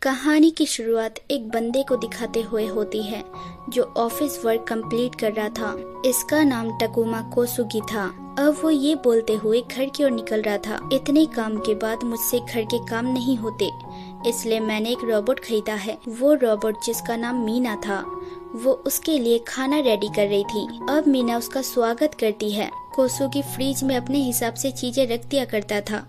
कहानी की शुरुआत एक बंदे को दिखाते हुए होती है जो ऑफिस वर्क कंप्लीट कर रहा था। इसका नाम टकुमा कोसुगी था। अब वो ये बोलते हुए घर की ओर निकल रहा था, इतने काम के बाद मुझसे घर के काम नहीं होते, इसलिए मैंने एक रोबोट खरीदा है। वो रोबोट जिसका नाम मीना था, वो उसके लिए खाना रेडी कर रही थी। अब मीना उसका स्वागत करती है। कोसुगी फ्रिज में अपने हिसाब से चीजें रख दिया करता था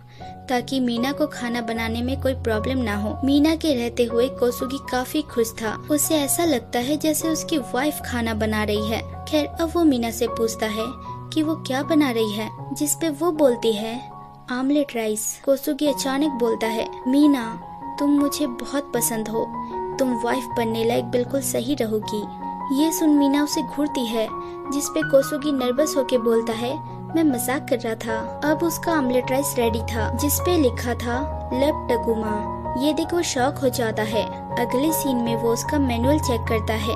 ताकि मीना को खाना बनाने में कोई प्रॉब्लम ना हो। मीना के रहते हुए कोसुगी काफी खुश था। उसे ऐसा लगता है जैसे उसकी वाइफ खाना बना रही है। खैर, अब वो मीना से पूछता है कि वो क्या बना रही है, जिसपे वो बोलती है आमलेट राइस। कोसुगी अचानक बोलता है, मीना तुम मुझे बहुत पसंद हो, तुम वाइफ बनने लायक बिल्कुल सही रहोगी। ये सुन मीना उसे घूरती है, जिसपे कोसुगी नर्वस होके बोलता है, मैं मजाक कर रहा था। अब उसका आमलेट राइस रेडी था, जिसपे लिखा था लव टकुमा। ये देख वो शॉक हो जाता है। अगले सीन में वो उसका मैनुअल चेक करता है,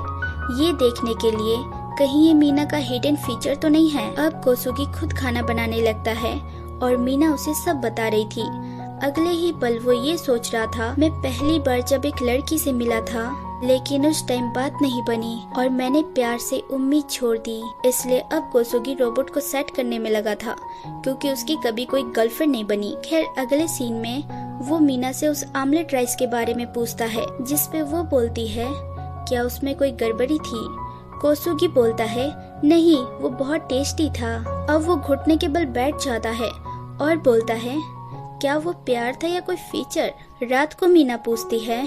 ये देखने के लिए कहीं ये मीना का हिडन फीचर तो नहीं है। अब कोसुगी खुद खाना बनाने लगता है और मीना उसे सब बता रही थी। अगले ही पल वो ये सोच रहा था, मैं पहली बार जब एक लड़की से मिला था, लेकिन उस टाइम बात नहीं बनी और मैंने प्यार से उम्मीद छोड़ दी। इसलिए अब कोसुगी रोबोट को सेट करने में लगा था, क्योंकि उसकी कभी कोई गर्लफ्रेंड नहीं बनी। खैर, अगले सीन में वो मीना से उस आमलेट राइस के बारे में पूछता है, जिसपे वो बोलती है, क्या उसमें कोई गड़बड़ी थी? कोसुगी बोलता है, नहीं, वो बहुत टेस्टी था। अब वो घुटने के बल बैठ जाता है और बोलता है, क्या वो प्यार था या कोई फीचर? रात को मीना पूछती है,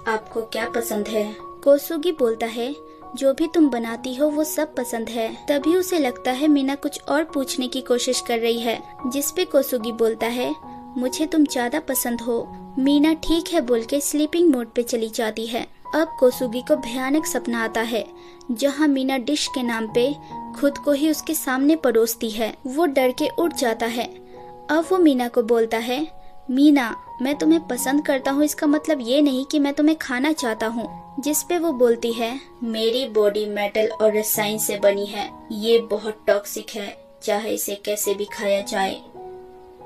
आपको क्या पसंद है? कोसुगी बोलता है, जो भी तुम बनाती हो वो सब पसंद है। तभी उसे लगता है मीना कुछ और पूछने की कोशिश कर रही है, जिसपे कोसुगी बोलता है, मुझे तुम ज्यादा पसंद हो। मीना ठीक है बोल के स्लीपिंग मोड पे चली जाती है। अब कोसुगी को भयानक सपना आता है, जहाँ मीना डिश के नाम पे खुद को ही उसके सामने परोसती है। वो डर के उठ जाता है। अब वो मीना को बोलता है, मीना मैं तुम्हें पसंद करता हूँ, इसका मतलब ये नहीं कि मैं तुम्हें खाना चाहता हूँ। जिसपे वो बोलती है, मेरी बॉडी मेटल और रसायन से बनी है, ये बहुत टॉक्सिक है, चाहे इसे कैसे भी खाया जाए,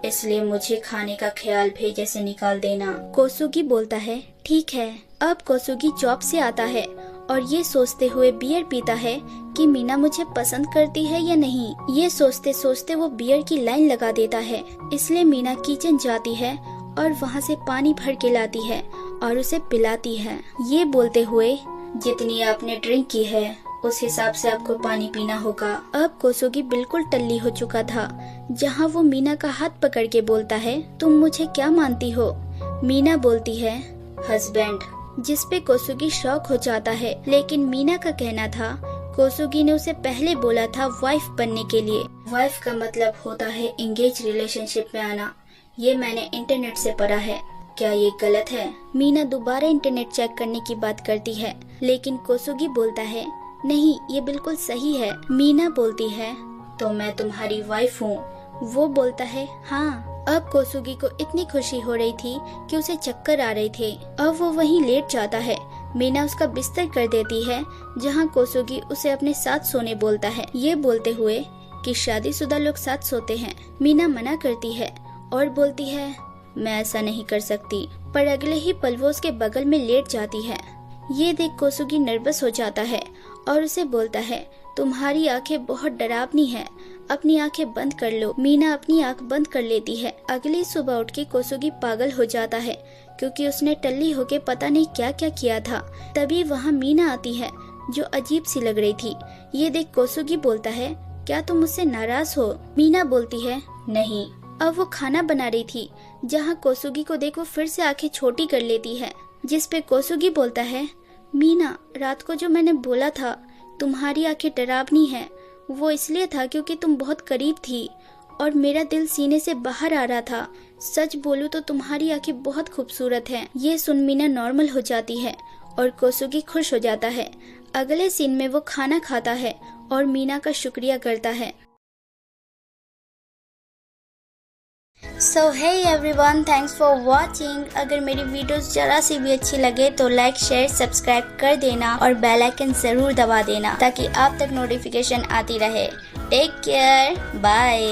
इसलिए मुझे खाने का ख्याल भेजे से निकाल देना। कोसुगी बोलता है, ठीक है। अब कोसुगी जॉब से आता है और ये सोचते हुए बियर पीता है कि मीना मुझे पसंद करती है या नहीं। ये सोचते सोचते वो बियर की लाइन लगा देता है। इसलिए मीना किचन जाती है और वहाँ से पानी भर के लाती है और उसे पिलाती है, ये बोलते हुए, जितनी आपने ड्रिंक की है उस हिसाब से आपको पानी पीना होगा। अब कोसुगी बिल्कुल टल्ली हो चुका था, जहाँ वो मीना का हाथ पकड़ के बोलता है, तुम मुझे क्या मानती हो? मीना बोलती है, हस्बैंड। जिसपे कोसुगी शॉक हो जाता है, लेकिन मीना का कहना था, कोसुगी ने उसे पहले बोला था वाइफ बनने के लिए। वाइफ का मतलब होता है एंगेज रिलेशनशिप में आना। ये मैंने इंटरनेट से पढ़ा है, क्या ये गलत है? मीना दोबारा इंटरनेट चेक करने की बात करती है, लेकिन कोसुगी बोलता है, नहीं, ये बिल्कुल सही है। मीना बोलती है, तो मैं तुम्हारी वाइफ हूँ। वो बोलता है, हाँ। अब कोसुगी को इतनी खुशी हो रही थी कि उसे चक्कर आ रहे थे। अब वो वहीं लेट जाता है। मीना उसका बिस्तर कर देती है, जहाँ कोसुगी उसे अपने साथ सोने बोलता है, ये बोलते हुए कि शादीशुदा लोग साथ सोते हैं। मीना मना करती है और बोलती है, मैं ऐसा नहीं कर सकती। पर अगले ही पल वो उसके बगल में लेट जाती है। ये देख कोसुगी नर्वस हो जाता है और उसे बोलता है, तुम्हारी आंखें बहुत डरावनी है, अपनी आंखें बंद कर लो। मीना अपनी आंख बंद कर लेती है। अगली सुबह उठ के कोसुगी पागल हो जाता है, क्योंकि उसने टल्ली होके पता नहीं क्या क्या किया था। तभी वहाँ मीना आती है, जो अजीब सी लग रही थी। ये देख कोसुगी बोलता है, क्या तुम मुझसे नाराज हो? मीना बोलती है, नहीं। अब वो खाना बना रही थी, जहाँ कोसुगी को देख वो फिर से आंखें छोटी कर लेती है। जिसपे कोसुगी बोलता है, मीना रात को जो मैंने बोला था तुम्हारी आंखें डरावनी है, वो इसलिए था क्योंकि तुम बहुत करीब थी और मेरा दिल सीने से बाहर आ रहा था। सच बोलूं तो तुम्हारी आंखें बहुत खूबसूरत हैं। ये सुन मीना नॉर्मल हो जाती है और कोसुगी खुश हो जाता है। अगले सीन में वो खाना खाता है और मीना का शुक्रिया करता है। So hey everyone, thanks for watching. अगर मेरी वीडियोस जरा सी भी अच्छी लगे तो लाइक, शेयर, सब्सक्राइब कर देना और बेल आइकन जरूर दबा देना, ताकि आप तक नोटिफिकेशन आती रहे। Take care, bye.